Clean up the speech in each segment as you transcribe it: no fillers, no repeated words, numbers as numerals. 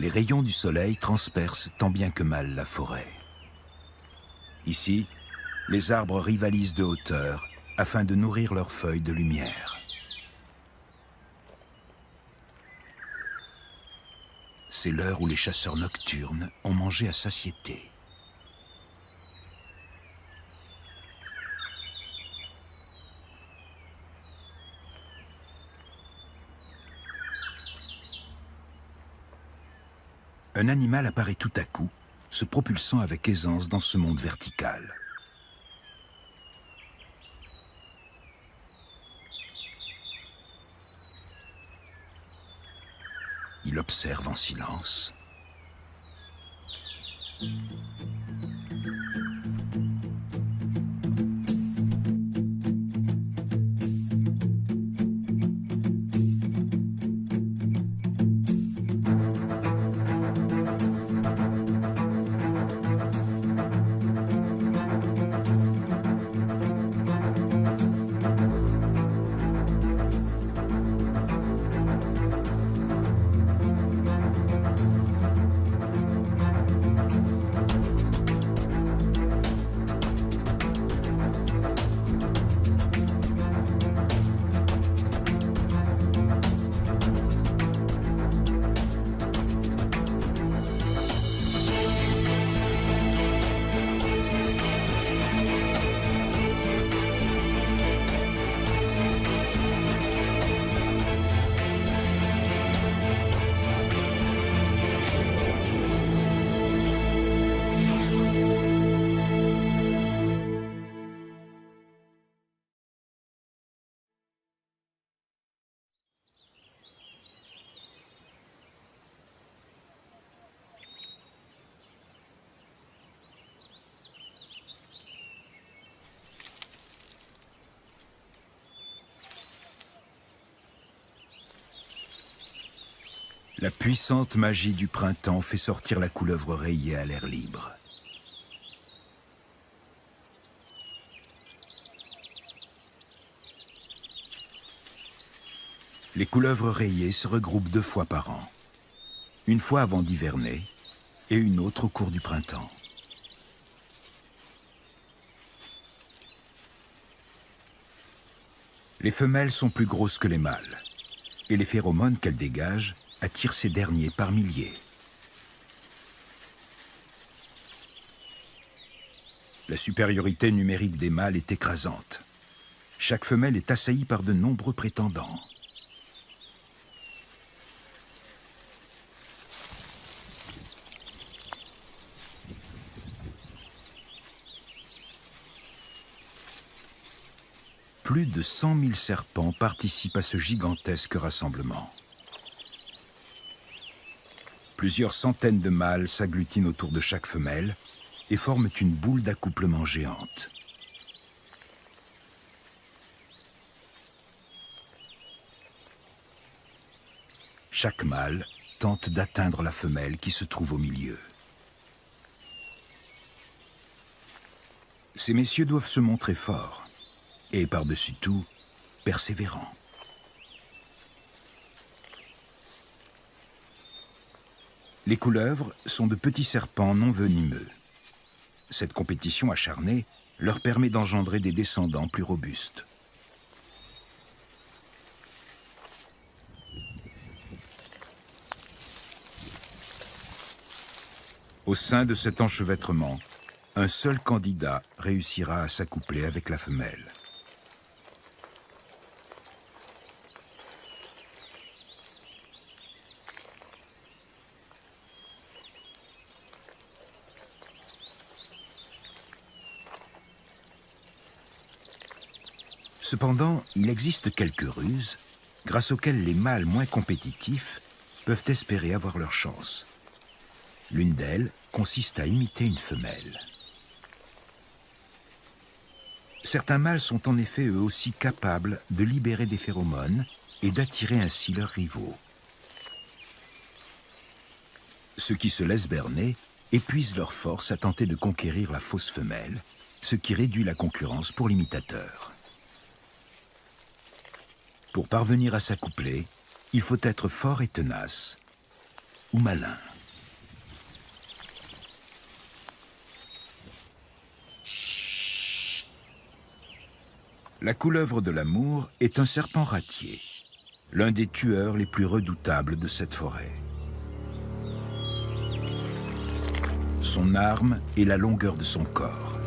Les rayons du soleil transpercent tant bien que mal la forêt. Ici, les arbres rivalisent de hauteur afin de nourrir leurs feuilles de lumière. C'est l'heure où les chasseurs nocturnes ont mangé à satiété. Un animal apparaît tout à coup, se propulsant avec aisance dans ce monde vertical. Il observe en silence. La puissante magie du printemps fait sortir la couleuvre rayée à l'air libre. Les couleuvres rayées se regroupent 2 fois par an. Une fois avant d'hiverner et une autre au cours du printemps. Les femelles sont plus grosses que les mâles et les phéromones qu'elles dégagent attirent ces derniers par milliers. La supériorité numérique des mâles est écrasante. Chaque femelle est assaillie par de nombreux prétendants. Plus de 100 000 serpents participent à ce gigantesque rassemblement. Plusieurs centaines de mâles s'agglutinent autour de chaque femelle et forment une boule d'accouplement géante. Chaque mâle tente d'atteindre la femelle qui se trouve au milieu. Ces messieurs doivent se montrer forts et, par-dessus tout, persévérants. Les couleuvres sont de petits serpents non venimeux. Cette compétition acharnée leur permet d'engendrer des descendants plus robustes. Au sein de cet enchevêtrement, un seul candidat réussira à s'accoupler avec la femelle. Cependant, il existe quelques ruses grâce auxquelles les mâles moins compétitifs peuvent espérer avoir leur chance. L'une d'elles consiste à imiter une femelle. Certains mâles sont en effet eux aussi capables de libérer des phéromones et d'attirer ainsi leurs rivaux. Ceux qui se laissent berner épuisent leurs forces à tenter de conquérir la fausse femelle, ce qui réduit la concurrence pour l'imitateur. Pour parvenir à s'accoupler, il faut être fort et tenace, ou malin. La couleuvre de l'amour est un serpent ratier, l'un des tueurs les plus redoutables de cette forêt. Son arme est la longueur de son corps.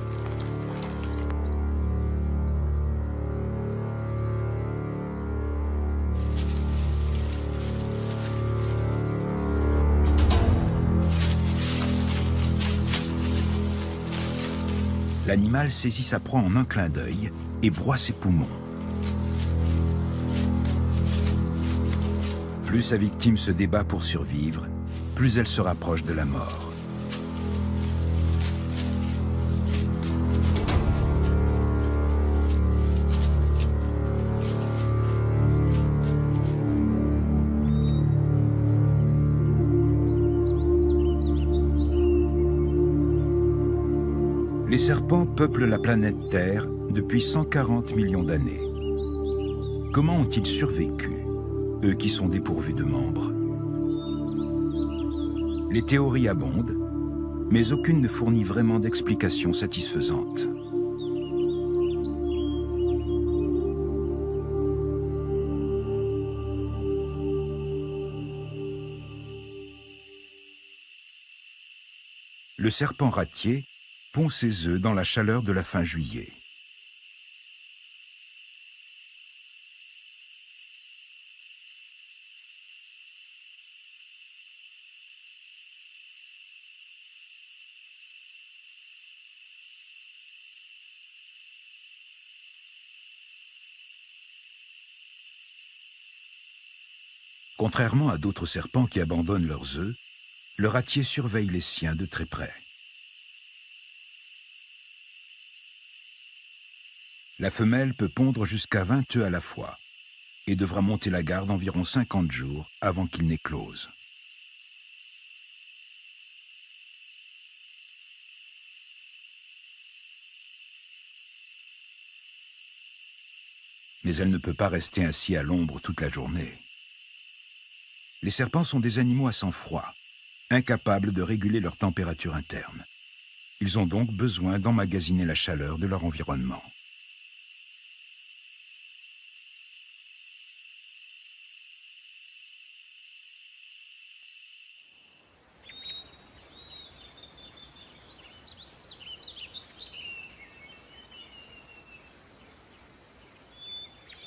L'animal saisit sa proie en un clin d'œil et broie ses poumons. Plus sa victime se débat pour survivre, plus elle se rapproche de la mort. Les serpents peuplent la planète Terre depuis 140 millions d'années. Comment ont-ils survécu, eux qui sont dépourvus de membres? Les théories abondent, mais aucune ne fournit vraiment d'explication satisfaisante. Le serpent ratier pond ses œufs dans la chaleur de la fin juillet. Contrairement à d'autres serpents qui abandonnent leurs œufs, le ratier surveille les siens de très près. La femelle peut pondre jusqu'à 20 œufs à la fois et devra monter la garde environ 50 jours avant qu'il n'éclose. Mais elle ne peut pas rester ainsi à l'ombre toute la journée. Les serpents sont des animaux à sang froid, incapables de réguler leur température interne. Ils ont donc besoin d'emmagasiner la chaleur de leur environnement.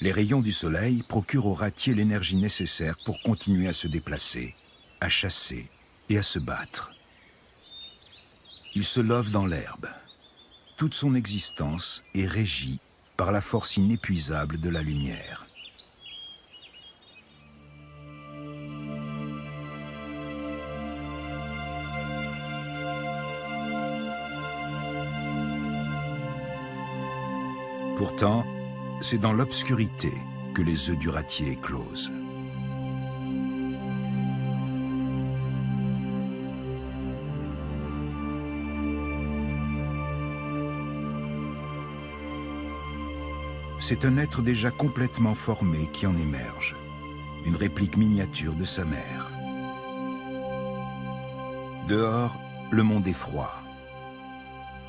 Les rayons du soleil procurent au ratier l'énergie nécessaire pour continuer à se déplacer, à chasser et à se battre. Il se love dans l'herbe. Toute son existence est régie par la force inépuisable de la lumière. Pourtant, c'est dans l'obscurité que les œufs du ratier éclosent. C'est un être déjà complètement formé qui en émerge, une réplique miniature de sa mère. Dehors, le monde est froid.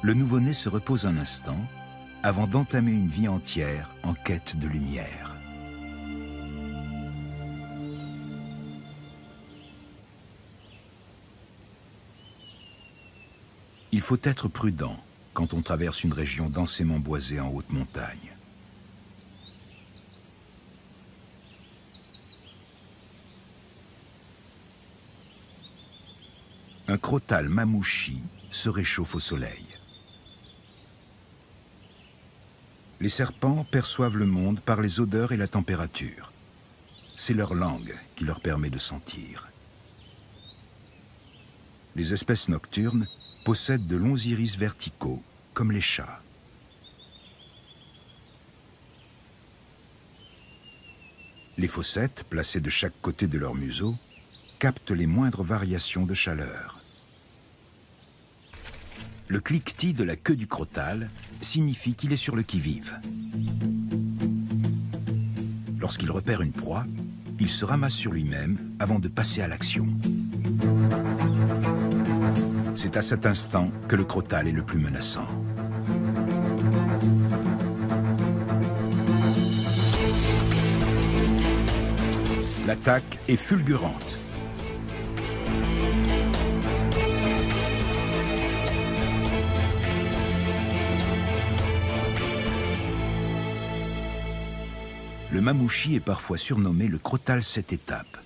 Le nouveau-né se repose un instant avant d'entamer une vie entière en quête de lumière. Il faut être prudent quand on traverse une région densément boisée en haute montagne. Un crotale mamouchi se réchauffe au soleil. Les serpents perçoivent le monde par les odeurs et la température. C'est leur langue qui leur permet de sentir. Les espèces nocturnes possèdent de longs iris verticaux, comme les chats. Les fossettes, placées de chaque côté de leur museau, captent les moindres variations de chaleur. Le cliquetis de la queue du crotale signifie qu'il est sur le qui-vive. Lorsqu'il repère une proie, il se ramasse sur lui-même avant de passer à l'action. C'est à cet instant que le crotale est le plus menaçant. L'attaque est fulgurante. Le mamouchi est parfois surnommé le crotale 7 étapes,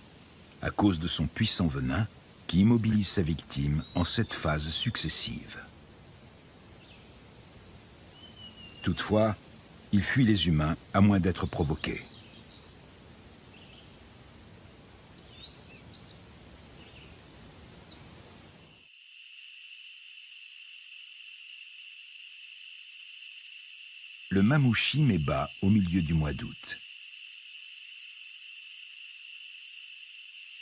à cause de son puissant venin qui immobilise sa victime en 7 phases successives. Toutefois, il fuit les humains à moins d'être provoqué. Le mamouchi met bas au milieu du mois d'août.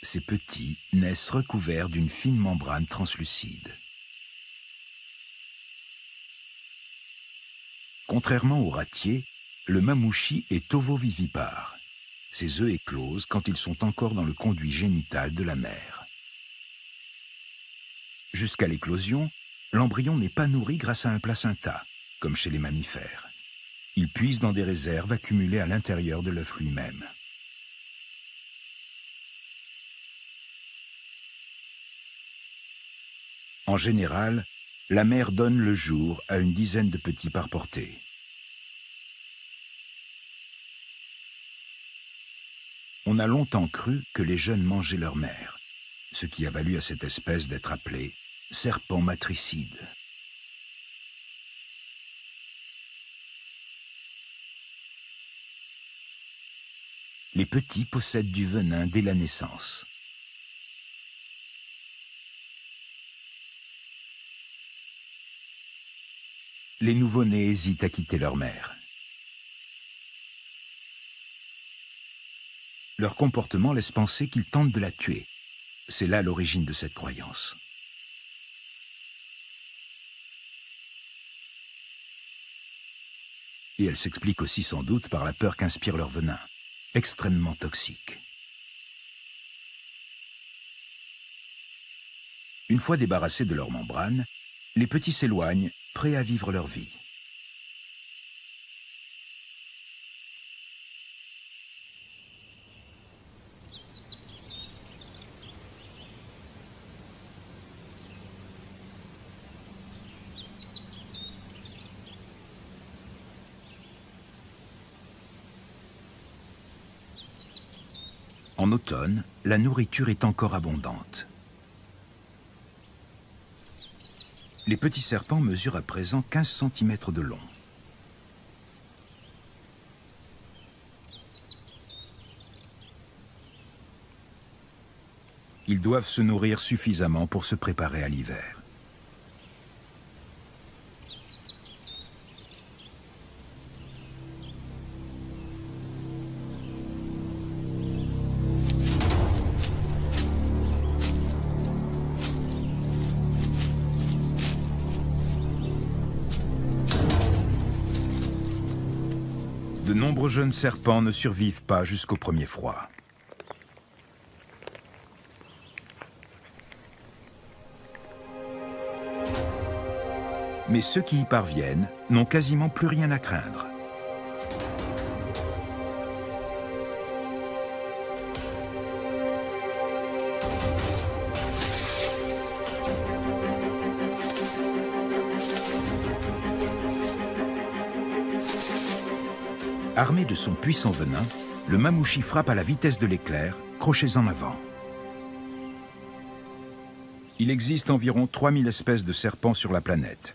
Ces petits naissent recouverts d'une fine membrane translucide. Contrairement aux ratiers, le mamouchi est ovovivipare. Ses œufs éclosent quand ils sont encore dans le conduit génital de la mère. Jusqu'à l'éclosion, l'embryon n'est pas nourri grâce à un placenta, comme chez les mammifères. Il puise dans des réserves accumulées à l'intérieur de l'œuf lui-même. En général, la mère donne le jour à une dizaine de petits par portée. On a longtemps cru que les jeunes mangeaient leur mère, ce qui a valu à cette espèce d'être appelée serpent matricide. Les petits possèdent du venin dès la naissance. Les nouveau-nés hésitent à quitter leur mère. Leur comportement laisse penser qu'ils tentent de la tuer. C'est là l'origine de cette croyance. Et elle s'explique aussi sans doute par la peur qu'inspire leur venin, extrêmement toxique. Une fois débarrassés de leur membrane, les petits s'éloignent, prêts à vivre leur vie. En automne, la nourriture est encore abondante. Les petits serpents mesurent à présent 15 cm de long. Ils doivent se nourrir suffisamment pour se préparer à l'hiver. De nombreux jeunes serpents ne survivent pas jusqu'au premier froid. Mais ceux qui y parviennent n'ont quasiment plus rien à craindre. Armé de son puissant venin, le mamouchi frappe à la vitesse de l'éclair, crochets en avant. Il existe environ 3000 espèces de serpents sur la planète,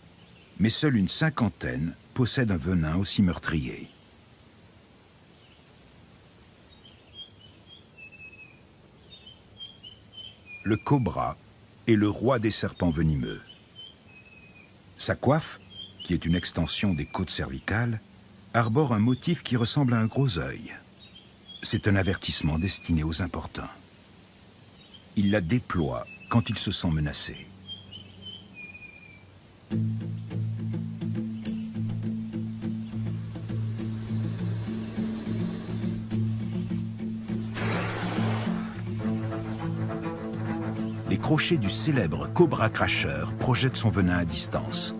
mais seule une cinquantaine possède un venin aussi meurtrier. Le cobra est le roi des serpents venimeux. Sa coiffe, qui est une extension des côtes cervicales, arbore un motif qui ressemble à un gros œil. C'est un avertissement destiné aux importuns. Il la déploie quand il se sent menacé. Les crochets du célèbre cobra cracheur projettent son venin à distance.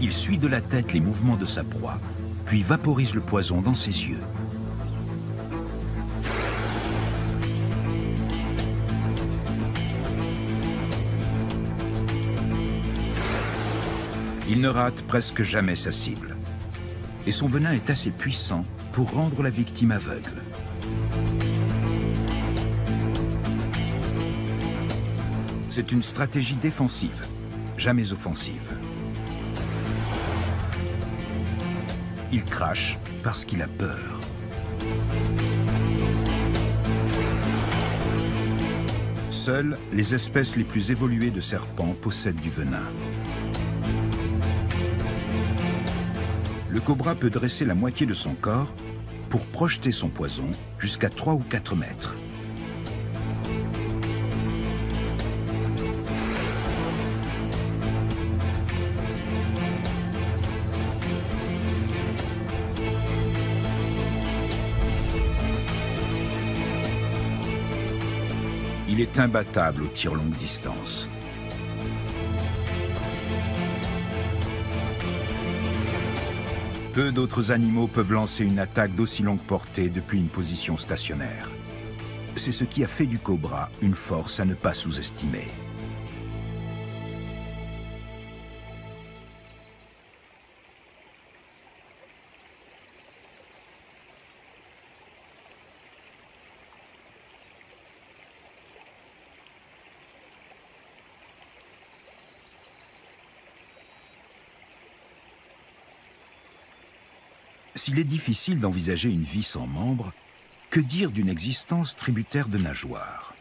Il suit de la tête les mouvements de sa proie, puis vaporise le poison dans ses yeux. Il ne rate presque jamais sa cible. Et son venin est assez puissant pour rendre la victime aveugle. C'est une stratégie défensive, jamais offensive. Il crache parce qu'il a peur. Seules les espèces les plus évoluées de serpents possèdent du venin. Le cobra peut dresser la moitié de son corps pour projeter son poison jusqu'à 3 ou 4 mètres. Il est imbattable au tir longue distance. Peu d'autres animaux peuvent lancer une attaque d'aussi longue portée depuis une position stationnaire. C'est ce qui a fait du cobra une force à ne pas sous-estimer. S'il est difficile d'envisager une vie sans membres, que dire d'une existence tributaire de nageoires?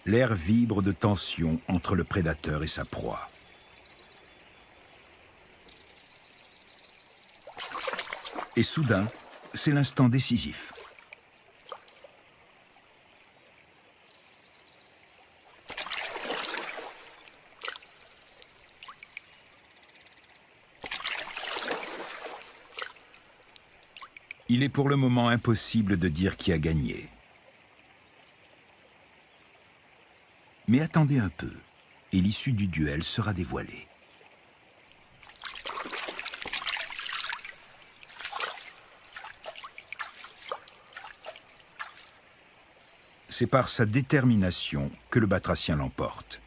L'air vibre de tension entre le prédateur et sa proie. Et soudain, c'est l'instant décisif. Il est pour le moment impossible de dire qui a gagné. Mais attendez un peu, et l'issue du duel sera dévoilée. C'est par sa détermination que le batracien l'emporte.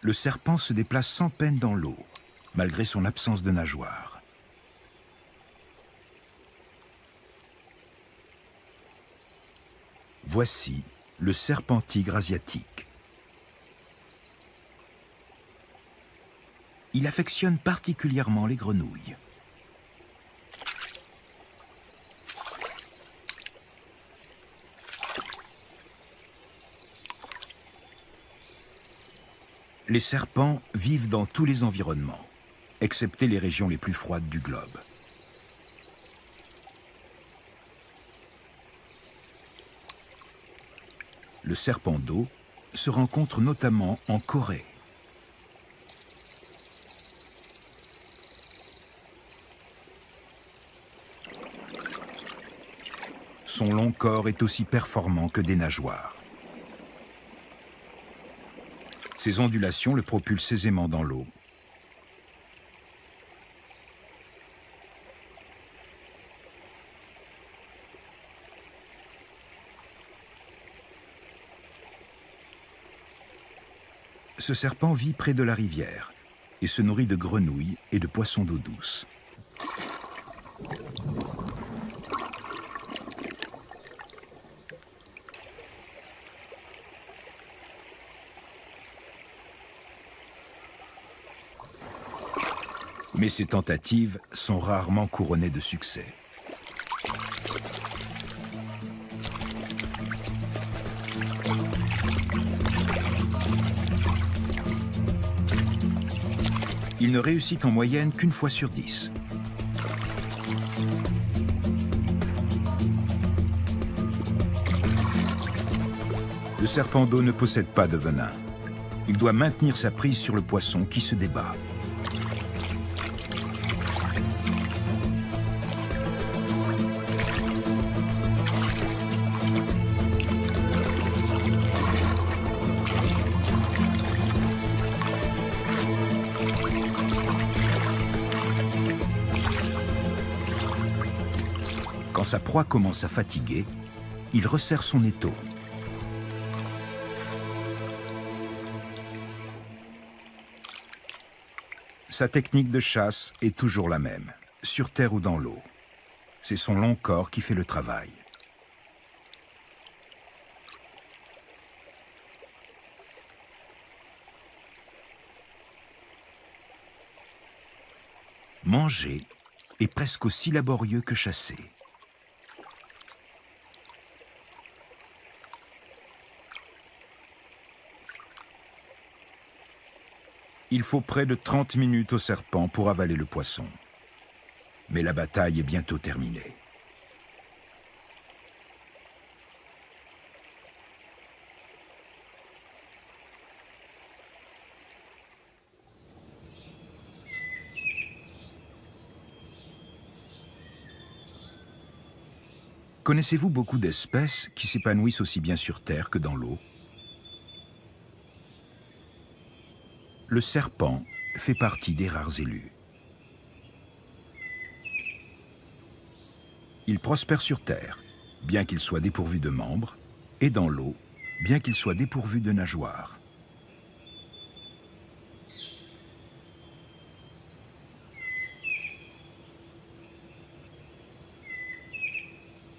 Le serpent se déplace sans peine dans l'eau, malgré son absence de nageoires. Voici le serpent-tigre asiatique. Il affectionne particulièrement les grenouilles. Les serpents vivent dans tous les environnements, excepté les régions les plus froides du globe. Le serpent d'eau se rencontre notamment en Corée. Son long corps est aussi performant que des nageoires. Ses ondulations le propulsent aisément dans l'eau. Ce serpent vit près de la rivière et se nourrit de grenouilles et de poissons d'eau douce. Mais ces tentatives sont rarement couronnées de succès. Il ne réussit en moyenne qu'une fois sur 10. Le serpent d'eau ne possède pas de venin. Il doit maintenir sa prise sur le poisson qui se débat. Quand sa proie commence à fatiguer, il resserre son étau. Sa technique de chasse est toujours la même, sur terre ou dans l'eau. C'est son long corps qui fait le travail. Manger est presque aussi laborieux que chasser. Il faut près de 30 minutes au serpent pour avaler le poisson. Mais la bataille est bientôt terminée. Connaissez-vous beaucoup d'espèces qui s'épanouissent aussi bien sur terre que dans l'eau? Le serpent fait partie des rares élus. Il prospère sur terre, bien qu'il soit dépourvu de membres, et dans l'eau, bien qu'il soit dépourvu de nageoires.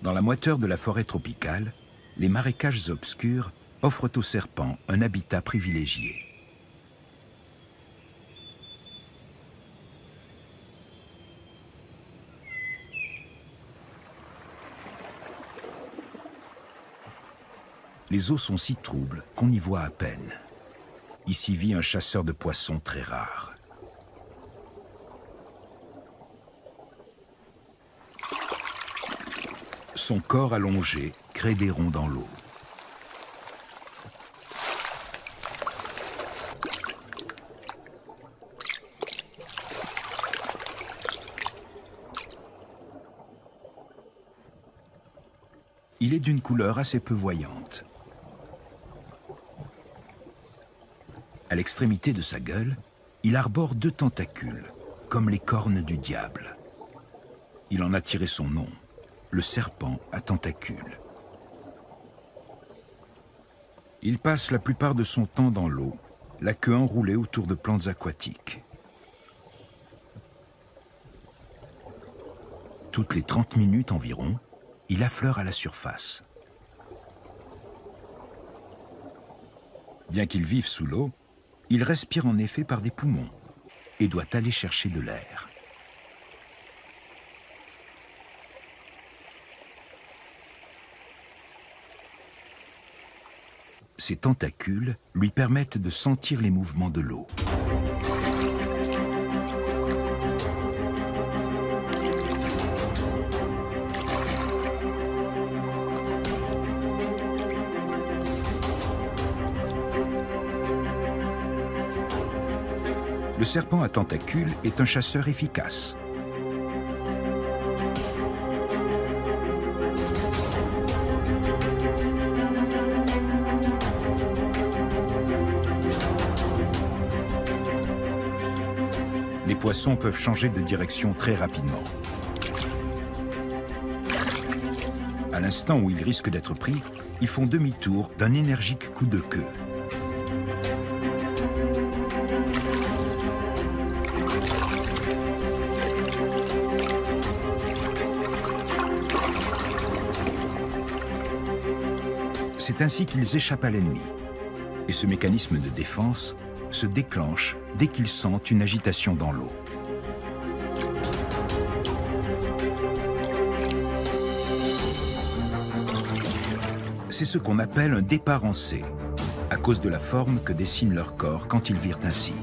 Dans la moiteur de la forêt tropicale, les marécages obscurs offrent aux serpents un habitat privilégié. Les eaux sont si troubles qu'on y voit à peine. Ici vit un chasseur de poissons très rare. Son corps allongé crée des ronds dans l'eau. Il est d'une couleur assez peu voyante. À l'extrémité de sa gueule, il arbore 2 tentacules, comme les cornes du diable. Il en a tiré son nom, le serpent à tentacules. Il passe la plupart de son temps dans l'eau, la queue enroulée autour de plantes aquatiques. Toutes les 30 minutes environ, il affleure à la surface. Bien qu'il vive sous l'eau, il respire en effet par des poumons et doit aller chercher de l'air. Ses tentacules lui permettent de sentir les mouvements de l'eau. Le serpent à tentacules est un chasseur efficace. Les poissons peuvent changer de direction très rapidement. À l'instant où ils risquent d'être pris, ils font demi-tour d'un énergique coup de queue. C'est ainsi qu'ils échappent à l'ennemi. Et ce mécanisme de défense se déclenche dès qu'ils sentent une agitation dans l'eau. C'est ce qu'on appelle un départ en C, à cause de la forme que dessine leur corps quand ils virent ainsi.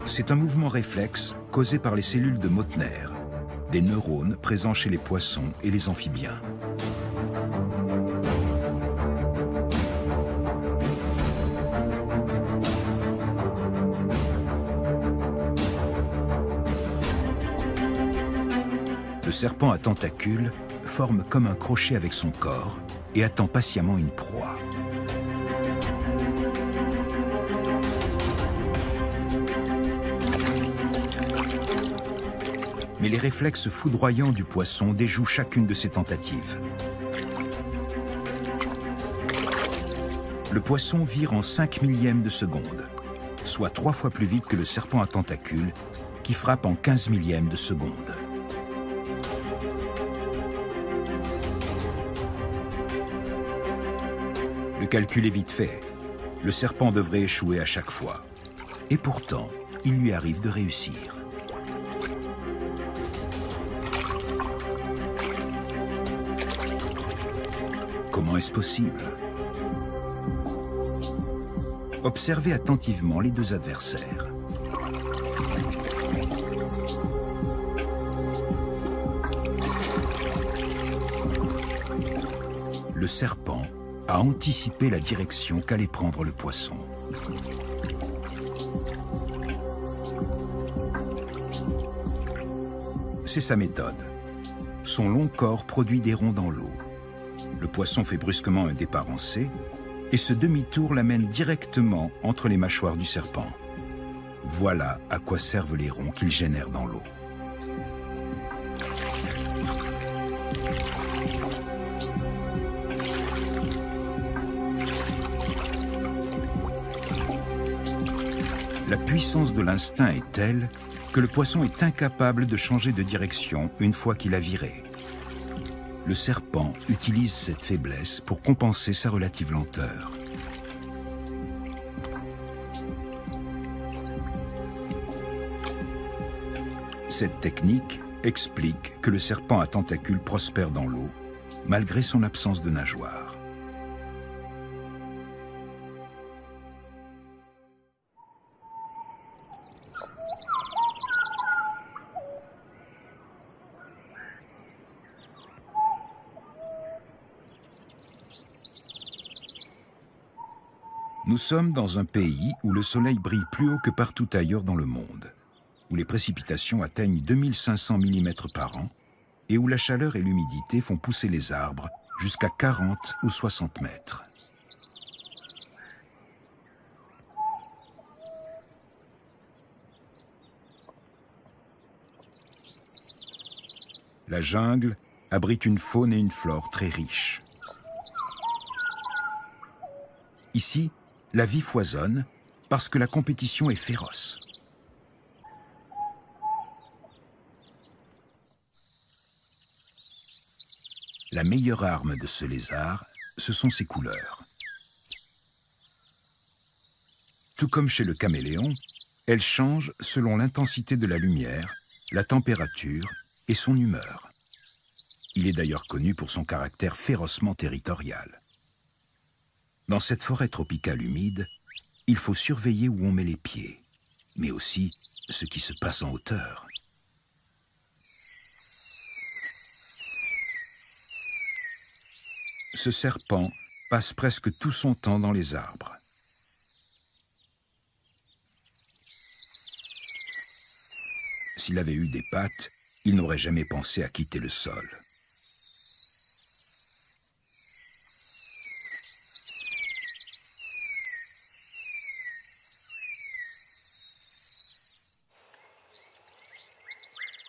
C'est un mouvement réflexe causé par les cellules de Meutner, des neurones présents chez les poissons et les amphibiens. Le serpent à tentacules forme comme un crochet avec son corps et attend patiemment une proie. Mais les réflexes foudroyants du poisson déjouent chacune de ses tentatives. Le poisson vire en 5 millièmes de seconde, soit 3 fois plus vite que le serpent à tentacules qui frappe en 15 millièmes de seconde. Le calcul est vite fait. Le serpent devrait échouer à chaque fois. Et pourtant, il lui arrive de réussir. Comment est-ce possible? Observez attentivement les deux adversaires. Le serpent a anticipé la direction qu'allait prendre le poisson. C'est sa méthode. Son long corps produit des ronds dans l'eau. Le poisson fait brusquement un départ en C et ce demi-tour l'amène directement entre les mâchoires du serpent. Voilà à quoi servent les ronds qu'il génère dans l'eau. La puissance de l'instinct est telle que le poisson est incapable de changer de direction une fois qu'il a viré. Le serpent utilise cette faiblesse pour compenser sa relative lenteur. Cette technique explique que le serpent à tentacules prospère dans l'eau, malgré son absence de nageoires. Nous sommes dans un pays où le soleil brille plus haut que partout ailleurs dans le monde, où les précipitations atteignent 2500 mm par an et où la chaleur et l'humidité font pousser les arbres jusqu'à 40 ou 60 mètres. La jungle abrite une faune et une flore très riches. Ici, la vie foisonne parce que la compétition est féroce. La meilleure arme de ce lézard, ce sont ses couleurs. Tout comme chez le caméléon, elles changent selon l'intensité de la lumière, la température et son humeur. Il est d'ailleurs connu pour son caractère férocement territorial. Dans cette forêt tropicale humide, il faut surveiller où on met les pieds, mais aussi ce qui se passe en hauteur. Ce serpent passe presque tout son temps dans les arbres. S'il avait eu des pattes, il n'aurait jamais pensé à quitter le sol.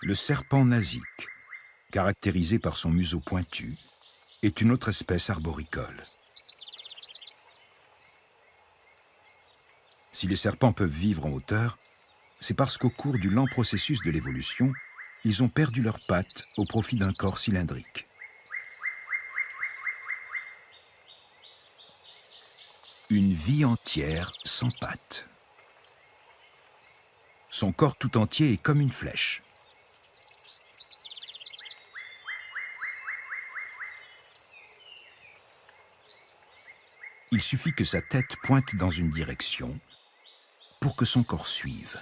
Le serpent nasique, caractérisé par son museau pointu, est une autre espèce arboricole. Si les serpents peuvent vivre en hauteur, c'est parce qu'au cours du lent processus de l'évolution, ils ont perdu leurs pattes au profit d'un corps cylindrique. Une vie entière sans pattes. Son corps tout entier est comme une flèche. Il suffit que sa tête pointe dans une direction pour que son corps suive.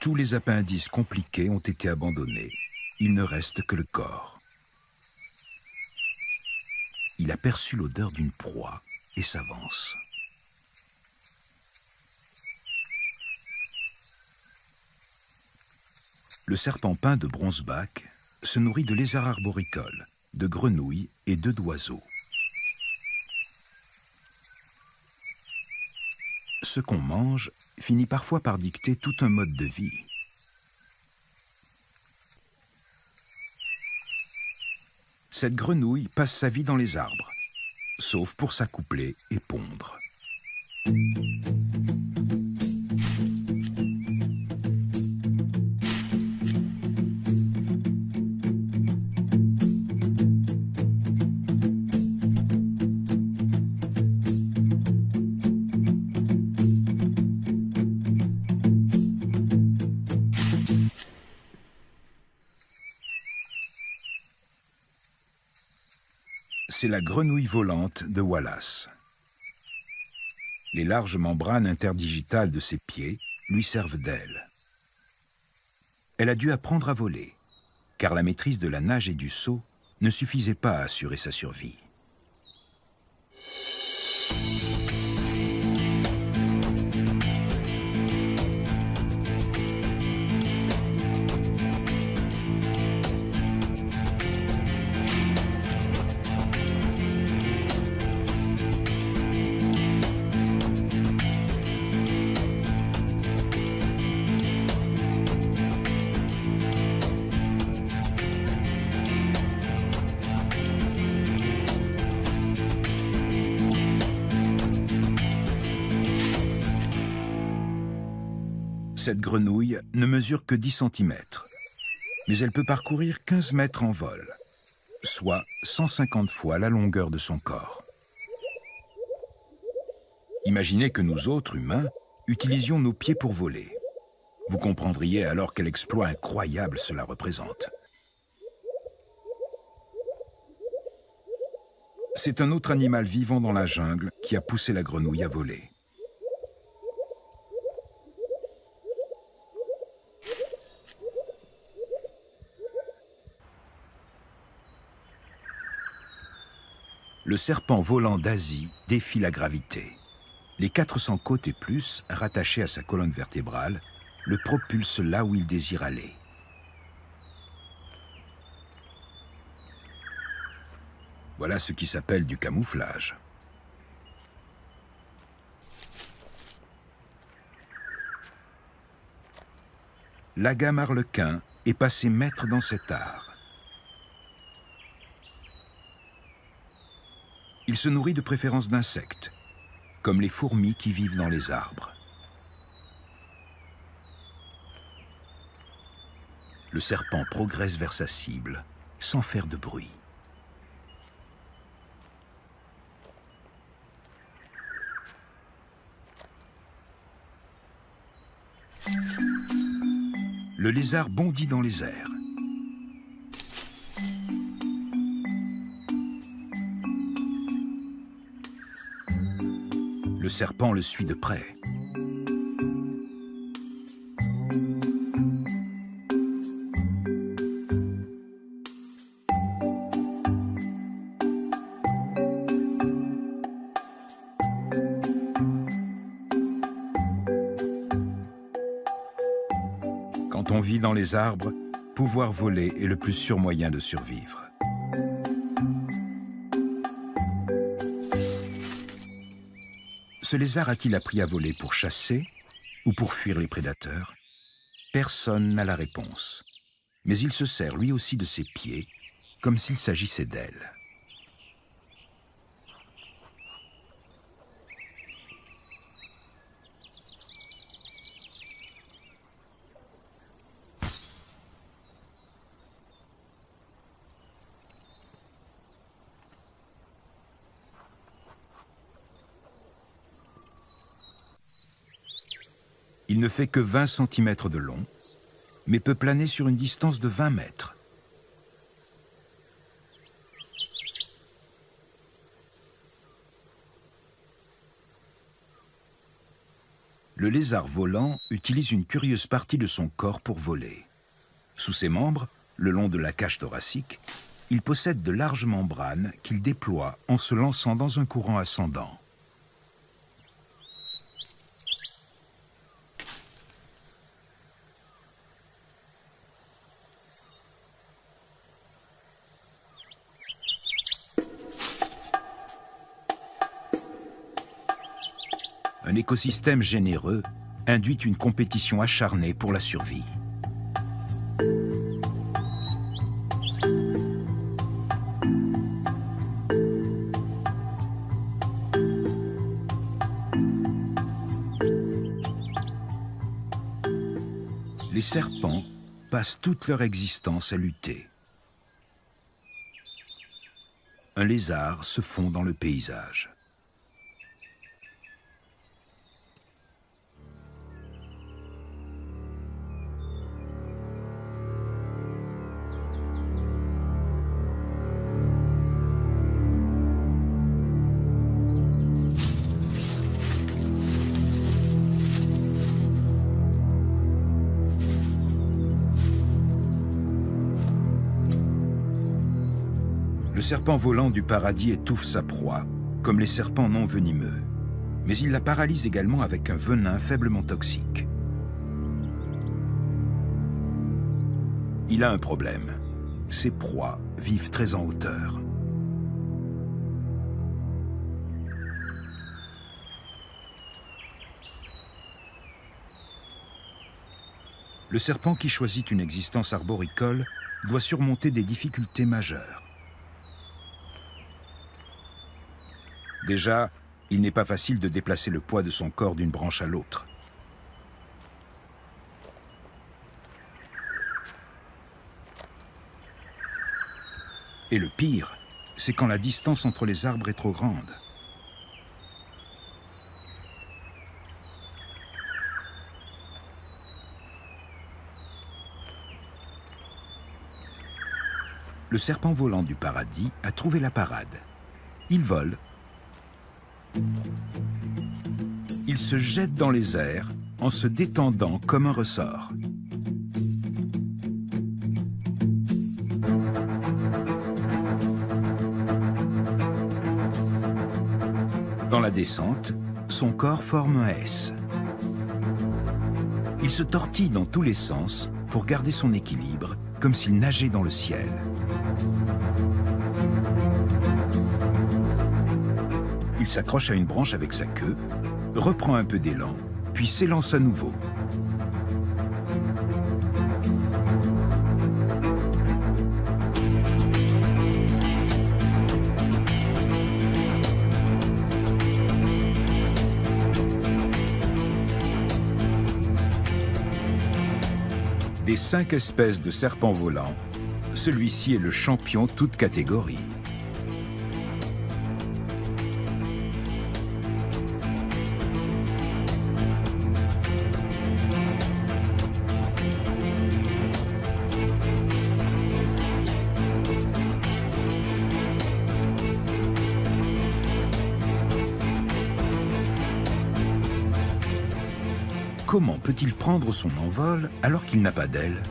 Tous les appendices compliqués ont été abandonnés. Il ne reste que le corps. Il a perçu l'odeur d'une proie et s'avance. Le serpent peint de Bronzeback se nourrit de lézards arboricoles, de grenouilles et d'œufs d'oiseaux. Ce qu'on mange finit parfois par dicter tout un mode de vie. Cette grenouille passe sa vie dans les arbres, sauf pour s'accoupler et pondre. C'est la grenouille volante de Wallace. Les larges membranes interdigitales de ses pieds lui servent d'aile. Elle a dû apprendre à voler, car la maîtrise de la nage et du saut ne suffisait pas à assurer sa survie. Cette grenouille ne mesure que 10 cm, mais elle peut parcourir 15 mètres en vol, soit 150 fois la longueur de son corps. Imaginez que nous autres, humains, utilisions nos pieds pour voler. Vous comprendriez alors quel exploit incroyable cela représente. C'est un autre animal vivant dans la jungle qui a poussé la grenouille à voler. Le serpent volant d'Asie défie la gravité. Les 400 côtes et plus, rattachées à sa colonne vertébrale, le propulsent là où il désire aller. Voilà ce qui s'appelle du camouflage. L'agame arlequin est passé maître dans cet art. Il se nourrit de préférence d'insectes, comme les fourmis qui vivent dans les arbres. Le serpent progresse vers sa cible, sans faire de bruit. Le lézard bondit dans les airs. Le serpent le suit de près. Quand on vit dans les arbres, pouvoir voler est le plus sûr moyen de survivre. Ce lézard a-t-il appris à voler pour chasser ou pour fuir les prédateurs? Personne n'a la réponse. Mais il se sert lui aussi de ses pieds, comme s'il s'agissait d'ailes. Il ne fait que 20 cm de long, mais peut planer sur une distance de 20 mètres. Le lézard volant utilise une curieuse partie de son corps pour voler. Sous ses membres, le long de la cage thoracique, il possède de larges membranes qu'il déploie en se lançant dans un courant ascendant. Un écosystème généreux induit une compétition acharnée pour la survie. Les serpents passent toute leur existence à lutter. Un lézard se fond dans le paysage. Le serpent volant du paradis étouffe sa proie, comme les serpents non venimeux, mais il la paralyse également avec un venin faiblement toxique. Il a un problème. Ses proies vivent très en hauteur. Le serpent qui choisit une existence arboricole doit surmonter des difficultés majeures. Déjà, il n'est pas facile de déplacer le poids de son corps d'une branche à l'autre. Et le pire, c'est quand la distance entre les arbres est trop grande. Le serpent volant du paradis a trouvé la parade. Il vole. Il se jette dans les airs en se détendant comme un ressort. Dans la descente, son corps forme un S. Il se tortille dans tous les sens pour garder son équilibre, comme s'il nageait dans le ciel. Il s'accroche à une branche avec sa queue, reprend un peu d'élan, puis s'élance à nouveau. Des 5 espèces de serpents volants, celui-ci est le champion toute catégorie. Comment peut-il prendre son envol alors qu'il n'a pas d'ailes?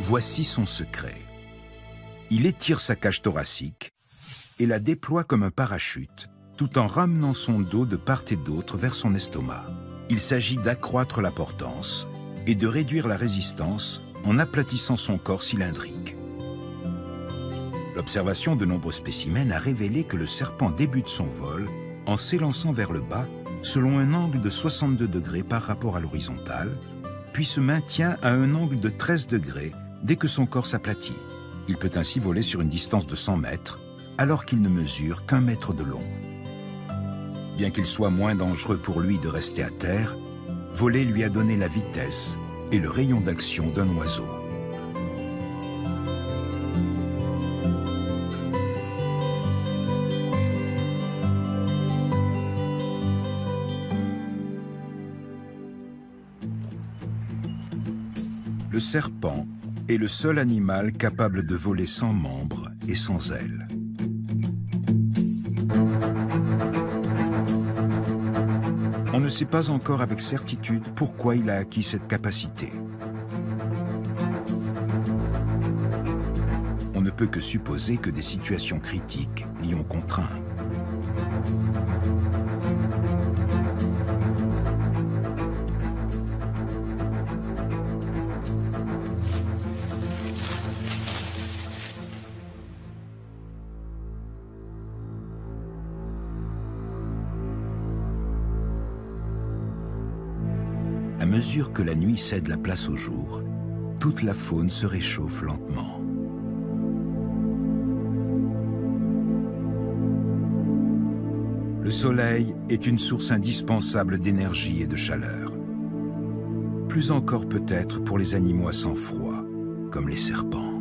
Voici son secret. Il étire sa cage thoracique et la déploie comme un parachute, tout en ramenant son dos de part et d'autre vers son estomac. Il s'agit d'accroître la portance et de réduire la résistance en aplatissant son corps cylindrique. L'observation de nombreux spécimens a révélé que le serpent débute son vol en s'élançant vers le bas selon un angle de 62 degrés par rapport à l'horizontale, puis se maintient à un angle de 13 degrés dès que son corps s'aplatit. Il peut ainsi voler sur une distance de 100 mètres, alors qu'il ne mesure qu'1 mètre de long. Bien qu'il soit moins dangereux pour lui de rester à terre, voler lui a donné la vitesse et le rayon d'action d'un oiseau. Le serpent est le seul animal capable de voler sans membres et sans ailes. On ne sait pas encore avec certitude pourquoi il a acquis cette capacité. On ne peut que supposer que des situations critiques l'y ont contraint. À mesure que la nuit cède la place au jour, toute la faune se réchauffe lentement. Le soleil est une source indispensable d'énergie et de chaleur. Plus encore peut-être pour les animaux à sang froid, comme les serpents.